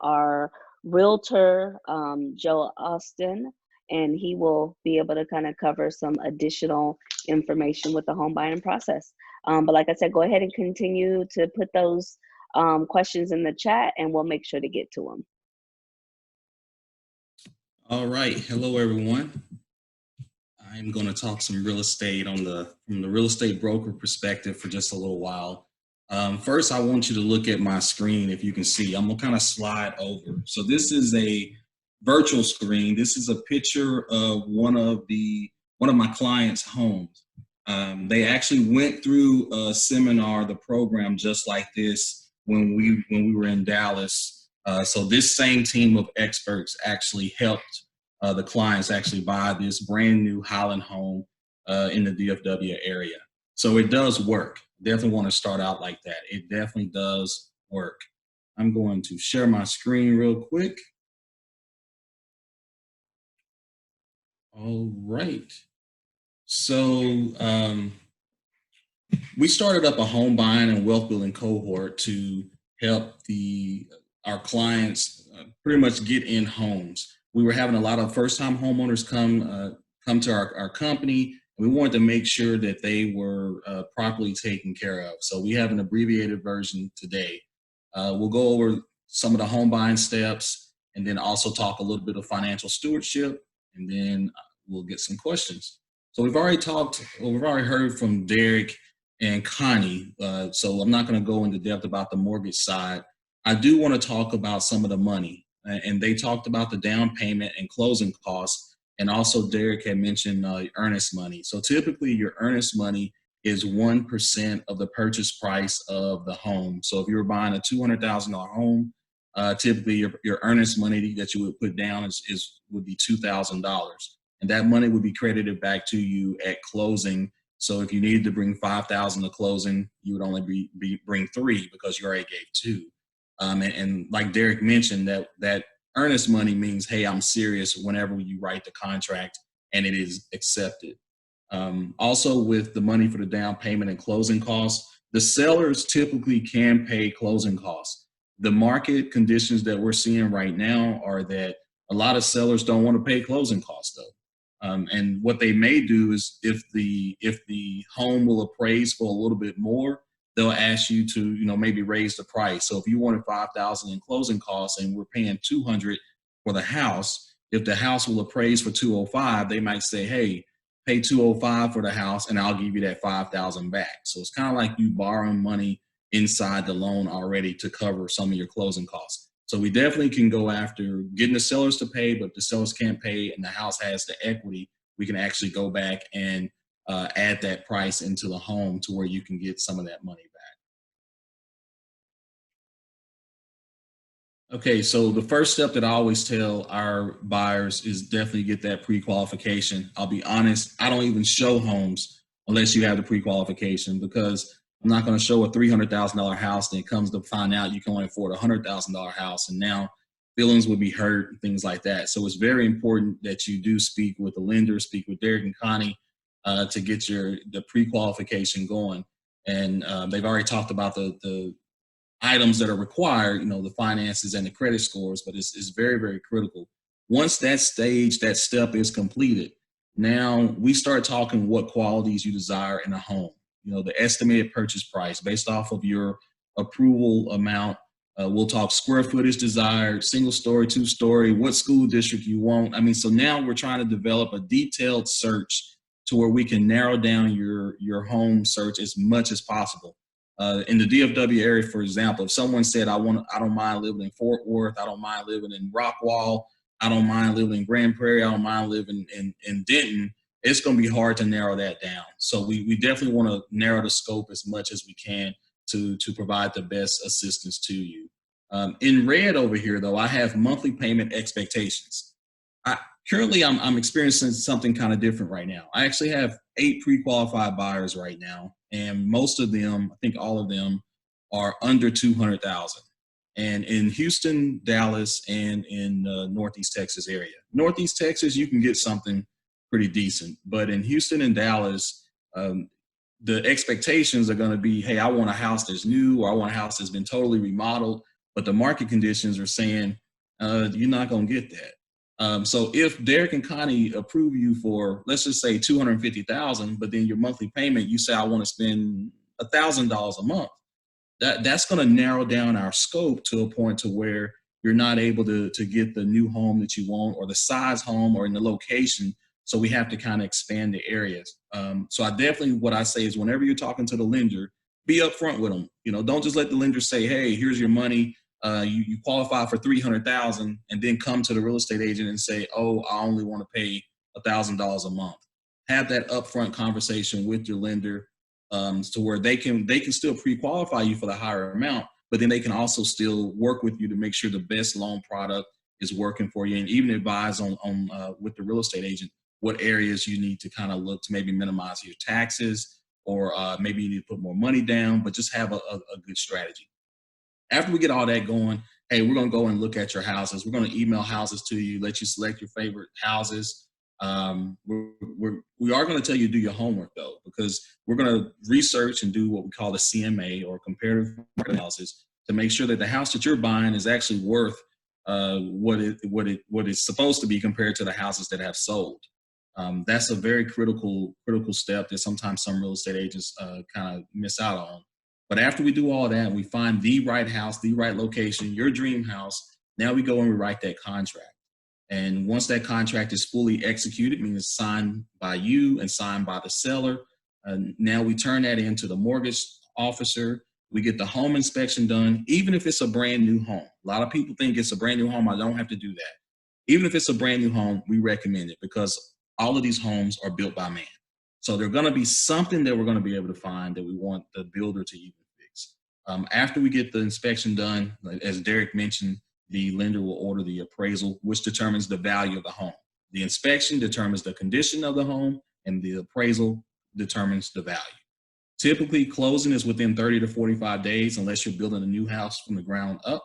our realtor, Joe Austin, and he will be able to kind of cover some additional information with the home buying process. But like I said, go ahead and continue to put those questions in the chat, and we'll make sure to get to them. All right. Hello, everyone. I'm going to talk some real estate from the real estate broker perspective for just a little while. First, I want you to look at my screen. If you can see, I'm going to kind of slide over. So this is a virtual screen. This is a picture of one of my clients' homes. They actually went through a seminar, the program just like this when we were in Dallas. So this same team of experts actually helped the clients actually buy this brand new Highland home in the DFW area. So it does work. Definitely want to start out like that. It definitely does work. I'm going to share my screen real quick. All right. So we started up a home buying and wealth building cohort to help our clients pretty much get in homes. We were having a lot of first-time homeowners come to our company. We wanted to make sure that they were properly taken care of. So we have an abbreviated version today. We'll go over some of the home buying steps and then also talk a little bit of financial stewardship, and then we'll get some questions. So we've already heard from Derek and Connie. So I'm not going to go into depth about the mortgage side. I do want to talk about some of the money, and they talked about the down payment and closing costs. And also Derek had mentioned earnest money. So typically your earnest money is 1% of the purchase price of the home. So if you're buying a $200,000 home, typically your earnest money that you would put down would be $2,000. And that money would be credited back to you at closing. So if you needed to bring $5,000 to closing, you would only bring $3,000 because you already gave $2,000. And like Derek mentioned, that earnest money means, hey, I'm serious whenever you write the contract and it is accepted. Also with the money for the down payment and closing costs, the sellers typically can pay closing costs. The market conditions that we're seeing right now are that a lot of sellers don't want to pay closing costs though. And what they may do is if the home will appraise for a little bit more, they'll ask you to, maybe raise the price. So if you wanted $5,000 in closing costs and we're paying $200 for the house, if the house will appraise for $205, they might say, hey, pay $205 for the house and I'll give you that $5,000 back. So it's kind of like you borrowing money inside the loan already to cover some of your closing costs. So we definitely can go after getting the sellers to pay, but if the sellers can't pay and the house has the equity, we can actually go back and add that price into the home to where you can get some of that money back. Okay, so the first step that I always tell our buyers is definitely get that pre-qualification. I'll be honest, I don't even show homes unless you have the pre-qualification, because I'm not going to show a $300,000 house and it comes to find out you can only afford a $100,000 house, and now feelings would be hurt and things like that. So it's very important that you do speak with the lender, speak with Derek and Connie, to get the pre-qualification going. And they've already talked about the items that are required, the finances and the credit scores, but it's very, very critical. Once that step is completed, now we start talking what qualities you desire in a home. The estimated purchase price based off of your approval amount. We'll talk square footage desired, single story, 2-story, what school district you want. So now we're trying to develop a detailed search to where we can narrow down your home search as much as possible. In the DFW area, for example, if someone said, I don't mind living in Fort Worth, I don't mind living in Rockwall, I don't mind living in Grand Prairie, I don't mind living in Denton, it's going to be hard to narrow that down. So we definitely want to narrow the scope as much as we can to provide the best assistance to you. In red over here, though, I have monthly payment expectations. Currently, I'm experiencing something kind of different right now. I actually have 8 pre-qualified buyers right now, and most of them, I think all of them, are under $200,000. And in Houston, Dallas, and in Northeast Texas area. Northeast Texas, you can get something pretty decent, but in Houston and Dallas, the expectations are going to be, hey, I want a house that's new, or I want a house that's been totally remodeled. but the market conditions are saying you're not going to get that. So if Derek and Connie approve you for, let's just say $250,000, but then your monthly payment, you say, I want to spend $1,000 a month, that's going to narrow down our scope to a point to where you're not able to get the new home that you want, or the size home, or in the location. So we have to kind of expand the areas. So I definitely, what I say is, whenever you're talking to the lender, be upfront with them. Don't just let the lender say, hey, here's your money. You qualify for $300,000, and then come to the real estate agent and say, oh, I only want to pay $1,000 a month. Have that upfront conversation with your lender, to where they can still pre-qualify you for the higher amount, but then they can also still work with you to make sure the best loan product is working for you, and even advise on with the real estate agent what areas you need to kind of look to maybe minimize your taxes, or maybe you need to put more money down, but just have a good strategy. After we get all that going, hey, we're going to go and look at your houses. We're going to email houses to you, let you select your favorite houses. We are going to tell you to do your homework, though, because we're going to research and do what we call the CMA, or comparative market analysis, to make sure that the house that you're buying is actually worth what it's supposed to be compared to the houses that have sold. That's a very critical step that sometimes some real estate agents kind of miss out on. But after we do all that, we find the right house, the right location, your dream house. Now we go and we write that contract. And once that contract is fully executed, meaning it's signed by you and signed by the seller, now we turn that into the mortgage officer. We get the home inspection done, even if it's a brand new home. A lot of people think it's a brand new home, I don't have to do that. Even if it's a brand new home, we recommend it, because all of these homes are built by man. So there's going to be something that we're going to be able to find that we want the builder to even fix. After we get the inspection done, as Derek mentioned, the lender will order the appraisal, which determines the value of the home. The inspection determines the condition of the home, and the appraisal determines the value. Typically, closing is within 30 to 45 days, unless you're building a new house from the ground up.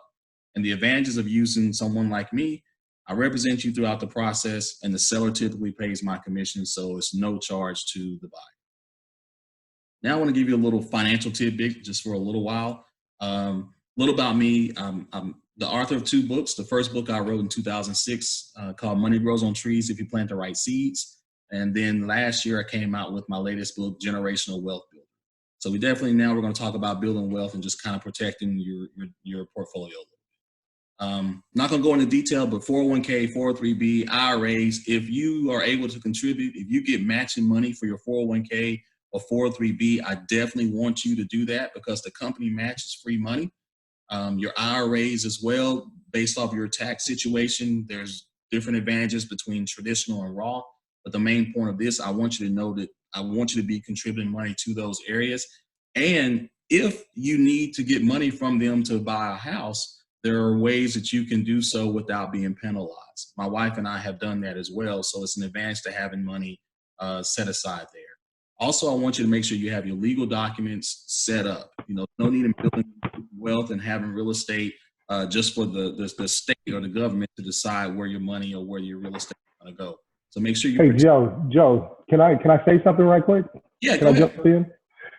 And the advantages of using someone like me, I represent you throughout the process, and the seller typically pays my commission, so it's no charge to the buyer. Now I want to give you a little financial tidbit just for a little while. A little about me. I'm the author of 2 books. The first book I wrote in 2006 called Money Grows on Trees If You Plant the Right Seeds. And then last year I came out with my latest book, Generational Wealth Builder. So we're going to talk about building wealth and just kind of protecting your portfolio. Not going to go into detail, but 401k, 403b, IRAs, if you are able to contribute, if you get matching money for your 401k or 403b, I definitely want you to do that, because the company matches free money. Your IRAs as well, based off your tax situation, there's different advantages between traditional and Roth. But the main point of this, I want you to know that I want you to be contributing money to those areas. And if you need to get money from them to buy a house, there are ways that you can do so without being penalized. My wife and I have done that as well. So it's an advantage to having money set aside there. Also, I want you to make sure you have your legal documents set up. No need in building wealth and having real estate just for the state or the government to decide where your money or where your real estate is going to go. So make sure you. Hey, Joe, can I say something right quick? Yeah, can I jump in?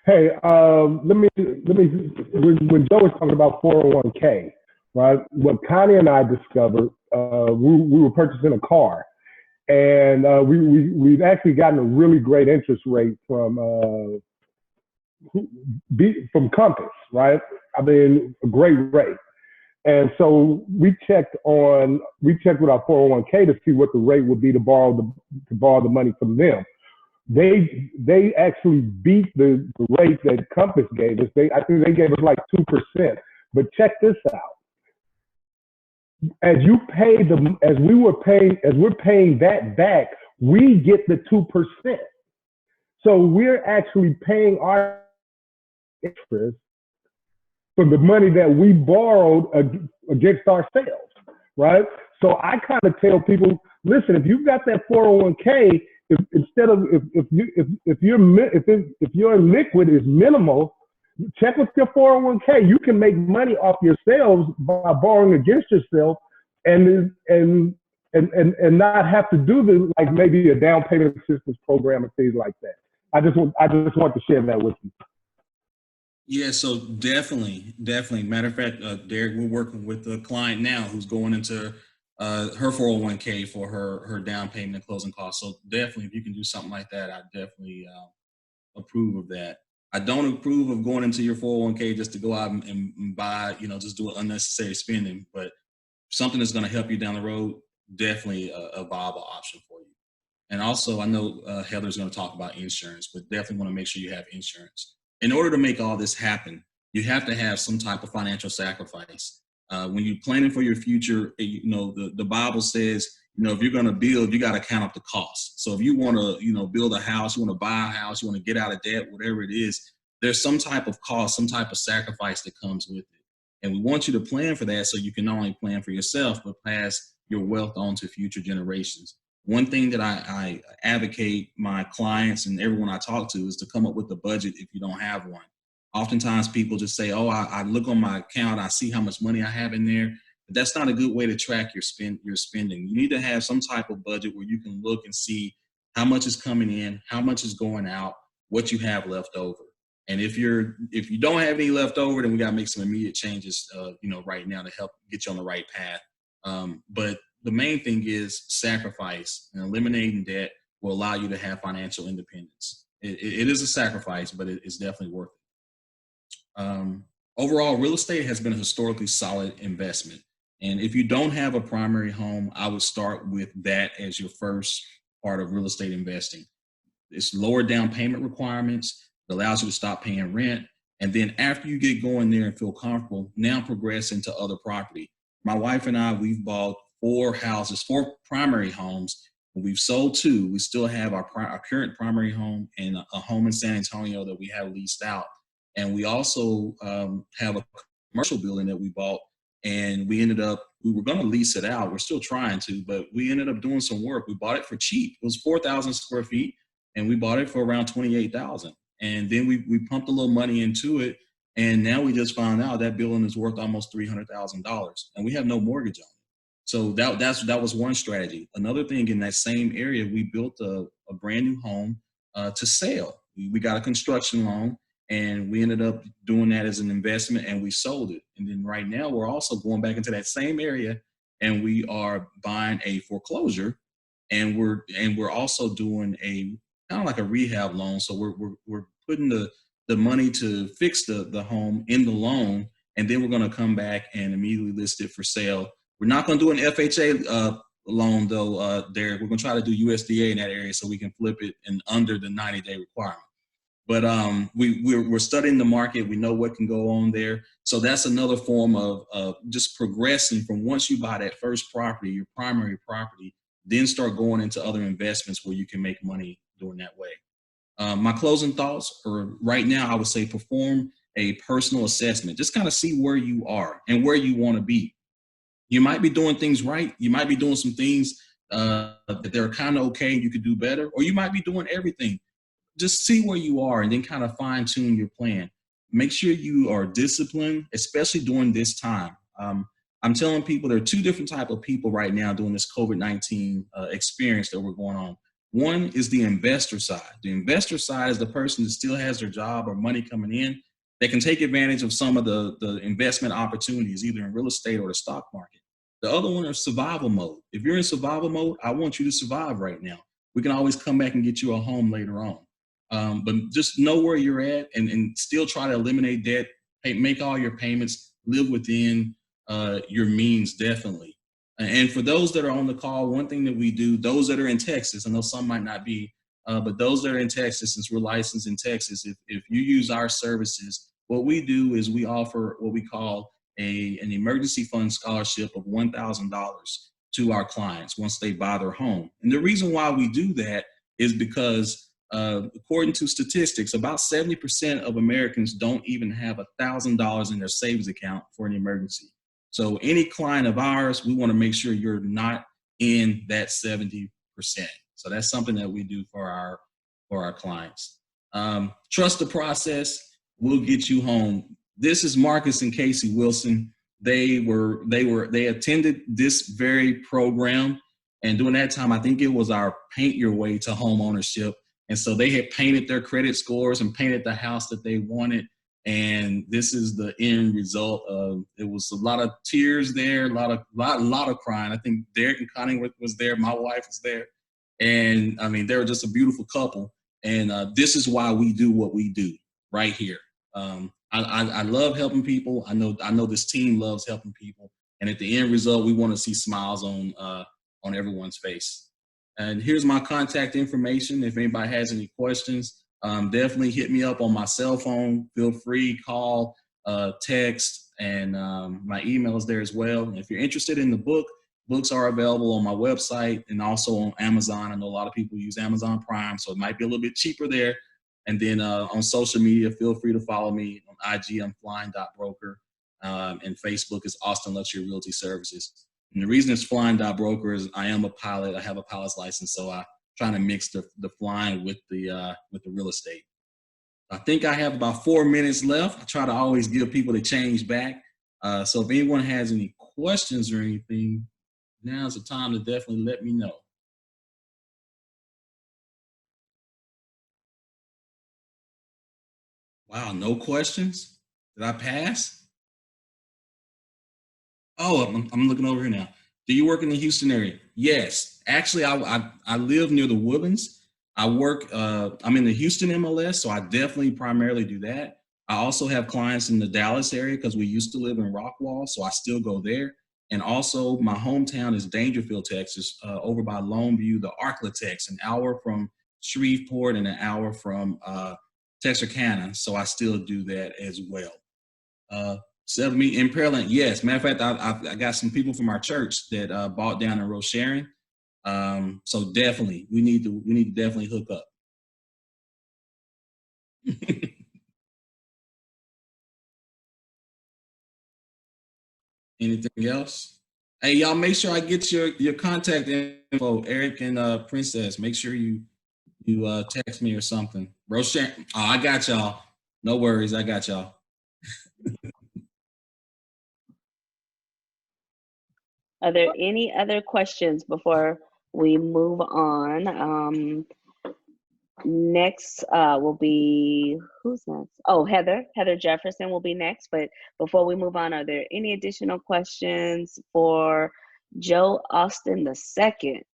Hey, let me. When Joe was talking about 401k, right? What Connie and I discovered, we were purchasing a car, and we've actually gotten a really great interest rate from Compass, right? I mean, a great rate. And so we checked with our 401k to see what the rate would be to borrow the money from them. They actually beat the rate that Compass gave us. I think they gave us like 2%. But check this out. As we're paying that back, we get the 2%. So we're actually paying our interest for the money that we borrowed against ourselves, right? So I kind of tell people, listen, if you've got that 401k, if your liquid is minimal, check with your 401k. You can make money off yourselves by borrowing against yourself, and not have to do maybe a down payment assistance program and things like that. I just want to share that with you. Yeah, so definitely. Matter of fact, Derek, we're working with a client now who's going into her 401k for her down payment and closing costs. So definitely, if you can do something like that, I definitely approve of that. I don't approve of going into your 401k just to go out and buy, just do unnecessary spending. But something that's going to help you down the road, definitely a viable option for you. And also, I know Heather's going to talk about insurance, but definitely want to make sure you have insurance. In order to make all this happen, you have to have some type of financial sacrifice. When you're planning for your future, the Bible says, if you're going to build, you got to count up the cost. So if you want to, build a house, you want to buy a house, you want to get out of debt, whatever it is, there's some type of cost, some type of sacrifice that comes with it. And we want you to plan for that so you can not only plan for yourself, but pass your wealth on to future generations. One thing that I advocate my clients and everyone I talk to is to come up with a budget if you don't have one. Oftentimes people just say, oh, I look on my account, I see how much money I have in there. But that's not a good way to track your spending. You need to have some type of budget where you can look and see how much is coming in, how much is going out, what you have left over. And if you don't have any left over, then we got to make some immediate changes, right now to help get you on the right path. But the main thing is sacrifice, and eliminating debt will allow you to have financial independence. It is a sacrifice, but it's definitely worth it. Overall, real estate has been a historically solid investment. And if you don't have a primary home, I would start with that as your first part of real estate investing. It's lower down payment requirements. It allows you to stop paying rent. And then after you get going there and feel comfortable, now progress into other property. My wife and I, we've bought 4 primary homes. We've sold 2. We still have our current primary home and a home in San Antonio that we have leased out. And we also have a commercial building that we bought, and we were going to lease it out. We're still trying to, but we ended up doing some work. We bought it for cheap. It was 4,000 square feet, and we bought it for around 28,000. And then we pumped a little money into it, and now we just found out that building is worth almost $300,000, and we have no mortgage on it. So that was one strategy. Another thing, in that same area, we built a brand new home to sell. We got a construction loan, and we ended up doing that as an investment, and we sold it. And then right now we're also going back into that same area, and we are buying a foreclosure, and we're also doing a kind of like a rehab loan. So we're putting the money to fix the home in the loan, and then we're going to come back and immediately list it for sale. We're not going to do an FHA loan though, Derek. We're going to try to do USDA in that area so we can flip it in under the 90-day requirement. But we're studying the market. We know what can go on there. So that's another form of just progressing from, once you buy that first property, your primary property, then start going into other investments where you can make money doing that way. My closing thoughts are, right now, I would say perform a personal assessment. Just kind of see where you are and where you want to be. You might be doing things right. You might be doing some things that they're kind of okay and you could do better, or you might be doing everything. Just see where you are and then kind of fine tune your plan. Make sure you are disciplined, especially during this time. I'm telling people there are 2 different types of people right now during this COVID-19 experience that we're going on. One is the investor side. The investor side is the person that still has their job or money coming in. They can take advantage of some of the investment opportunities, either in real estate or the stock market. The other one is survival mode. If you're in survival mode, I want you to survive right now. We can always come back and get you a home later on. But just know where you're at and still try to eliminate debt, make all your payments, live within your means, definitely. And for those that are on the call, one thing that we do, those that are in Texas, I know some might not be, but those that are in Texas, since we're licensed in Texas, if you use our services, what we do is we offer what we call an emergency fund scholarship of $1,000 to our clients once they buy their home. And the reason why we do that is because according to statistics, about 70% of Americans don't even have $1,000 in their savings account for an emergency. So any client of ours, we want to make sure you're not in that 70%. So that's something that we do for our clients. Trust the process. We'll get you home. This is Marcus and Casey Wilson. They attended this very program, and during that time, I think it was our Paint Your Way to Home Ownership. And so they had painted their credit scores and painted the house that they wanted. And this is the end result of, it was a lot of tears there, a lot of crying. I think Derek and Connie was there. My wife was there. And I mean, they were just a beautiful couple. And this is why we do what we do right here. I love helping people. I know this team loves helping people. And at the end result, we want to see smiles on everyone's face. And here's my contact information. If anybody has any questions, definitely hit me up on my cell phone. Feel free, call, text, and my email is there as well. And if you're interested in the book, books are available on my website and also on Amazon. I know a lot of people use Amazon Prime, so it might be a little bit cheaper there. And then on social media, feel free to follow me on IG. I'm flying.broker, and Facebook is Austin Luxury Realty Services. And the reason it's flying.broker is I am a pilot. I have a pilot's license, so I trying to mix the flying with the real estate. I think I have about 4 minutes left. I try to always give people the change back. So if anyone has any questions or anything, now's the time to definitely let me know. Wow, no questions? Did I pass? Oh, I'm looking over here now. Do you work in the Houston area? Yes. Actually, I live near the Woodlands. I work, I'm in the Houston MLS, so I definitely primarily do that. I also have clients in the Dallas area because we used to live in Rockwall, so I still go there. And also my hometown is Dangerfield, Texas, over by Longview, the Arklatex, an hour from Shreveport and an hour from Texarkana. So I still do that as well. Sell me in Pearland, yes. Matter of fact, I got some people from our church that bought down in Rocheron. So definitely, we need to definitely hook up. Anything else? Hey, y'all, make sure I get your contact info, Eric and Princess. Make sure you text me or something. Rocheron, oh, I got y'all. No worries, I got y'all. Are there any other questions before we move on? Next will be, who's next? Oh, Heather Jefferson will be next. But before we move on, are there any additional questions for Joe Austin II?